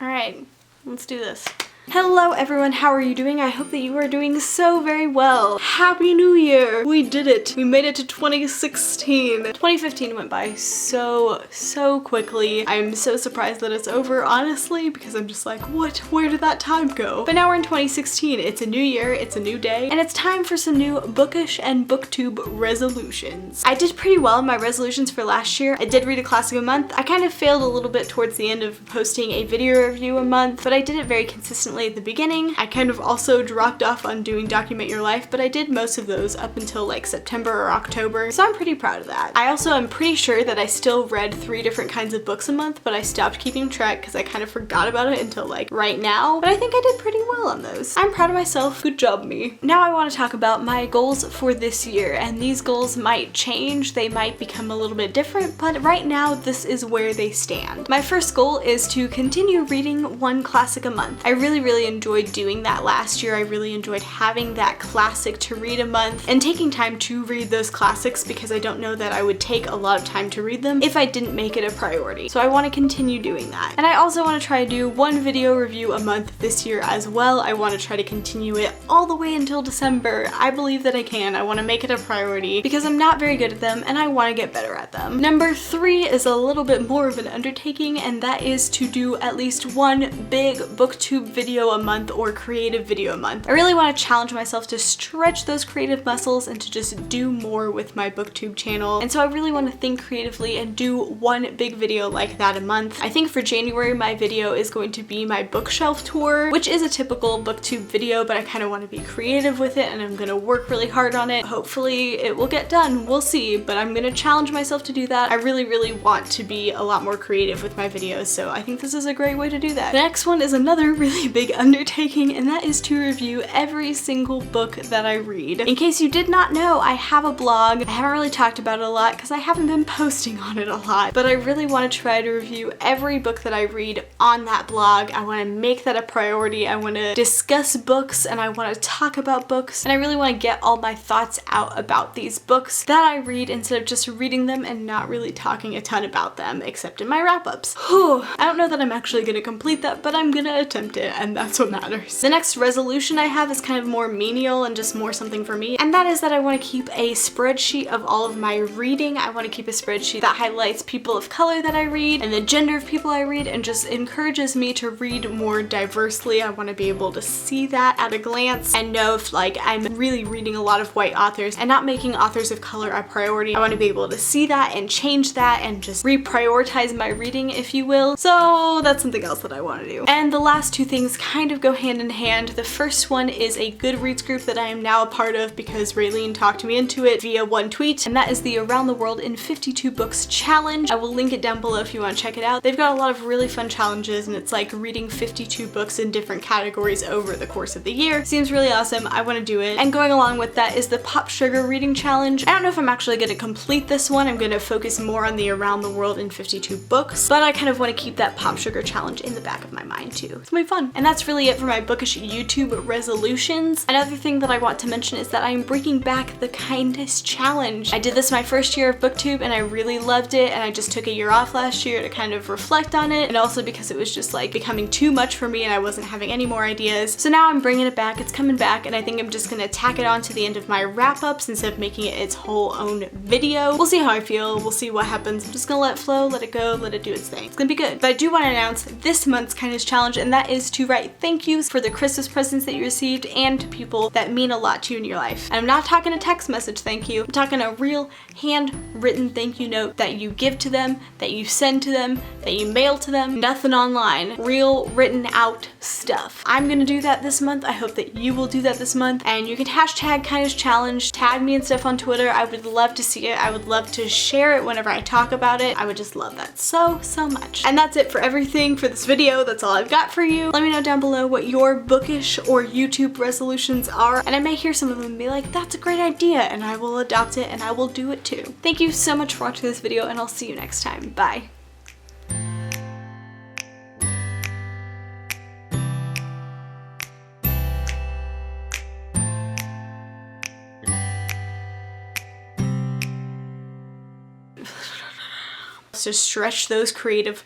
Alright, let's do this. Hello everyone, how are you doing? I hope that you are doing so very well. Happy New Year! We did it! We made it to 2016. 2015 went by so quickly. I'm so surprised that it's over, honestly, because I'm just like, what? Where did that time go? But now we're in 2016. It's a new year, it's a new day, and it's time for some new Bookish and Booktube resolutions. I did pretty well in my resolutions for last year. I did read a classic a month. I kind of failed a little bit towards the end of posting a video review a month, but I did it very consistently at the beginning. I kind of also dropped off on doing Document Your Life, but I did most of those up until like September or October, so I'm pretty proud of that. I also am pretty sure that I still read 3 different kinds of books a month, but I stopped keeping track because I kind of forgot about it until like right now, but I think I did pretty well on those. I'm proud of myself. Good job, me. Now I want to talk about my goals for this year, and these goals might change. They might become a little bit different, but right now this is where they stand. My first goal is to continue reading 1 classic a month. I really enjoyed doing that last year. I really enjoyed having that classic to read a month and taking time to read those classics because I don't know that I would take a lot of time to read them if I didn't make it a priority. So I want to continue doing that. And I also want to try to do 1 video review a month this year as well. I want to try to continue it all the way until December. I believe that I can. I want to make it a priority because I'm not very good at them and I want to get better at them. Number 3 is a little bit more of an undertaking, and that is to do at least 1 big booktube video a month or creative video a month. I really want to challenge myself to stretch those creative muscles and to just do more with my booktube channel. And so I really want to think creatively and do 1 big video like that a month. I think for January my video is going to be my bookshelf tour, which is a typical booktube video, but I kind of want to be creative with it and I'm going to work really hard on it. Hopefully it will get done. We'll see, but I'm going to challenge myself to do that. I really want to be a lot more creative with my videos, so I think this is a great way to do that. The next one is another really big undertaking, and that is to review every single book that I read. In case you did not know, I have a blog. I haven't really talked about it a lot because I haven't been posting on it a lot, but I really want to try to review every book that I read on that blog. I want to make that a priority. I want to discuss books and I want to talk about books, and I really want to get all my thoughts out about these books that I read instead of just reading them and not really talking a ton about them except in my wrap-ups. Whew. I don't know that I'm actually going to complete that, but I'm going to attempt it, and that's what matters. The next resolution I have is kind of more menial and just more something for me, and that is that I want to keep a spreadsheet of all of my reading. I want to keep a spreadsheet that highlights people of color that I read and the gender of people I read and just encourages me to read more diversely. I want to be able to see that at a glance and know if like I'm really reading a lot of white authors and not making authors of color a priority. I want to be able to see that and change that and just reprioritize my reading, if you will. So that's something else that I want to do. And the last 2 things kind of go hand in hand. The first one is a Goodreads group that I am now a part of because Raylene talked me into it via 1 tweet, and that is the Around the World in 52 Books challenge. I will link it down below if you want to check it out. They've got a lot of really fun challenges, and it's like reading 52 books in different categories over the course of the year. Seems really awesome. I want to do it. And going along with that is the Pop Sugar reading challenge. I don't know if I'm actually going to complete this one. I'm going to focus more on the Around the World in 52 books, but I kind of want to keep that Pop Sugar challenge in the back of my mind too. It's gonna be fun. And that's really it for my Bookish YouTube resolutions. Another thing that I want to mention is that I'm bringing back the Kindness Challenge. I did this my first year of booktube and I really loved it, and I just took a year off last year to kind of reflect on it, and also because it was just like becoming too much for me and I wasn't having any more ideas. So now I'm bringing it back. It's coming back, and I think I'm just gonna tack it on to the end of my wrap-ups instead of making it its whole own video. We'll see how I feel. We'll see what happens. I'm just gonna let it flow, let it go, let it do its thing. It's gonna be good. But I do want to announce this month's Kindness Challenge, and that is to write thank yous for the Christmas presents that you received and to people that mean a lot to you in your life. And I'm not talking a text message thank you. I'm talking a real handwritten thank you note that you give to them, that you send to them, that you mail to them. Nothing online. Real written out stuff. I'm gonna do that this month. I hope that you will do that this month. And you can hashtag Kindness Challenge, tag me and stuff on Twitter. I would love to see it. I would love to share it whenever I talk about it. I would just love that so much. And that's it for everything for this video. That's all I've got for you. Let me know down below what your Bookish or YouTube resolutions are, and I may hear some of them and be like, that's a great idea, and I will adopt it and I will do it too. Thank you so much for watching this video, and I'll see you next time. Bye. To stretch those creative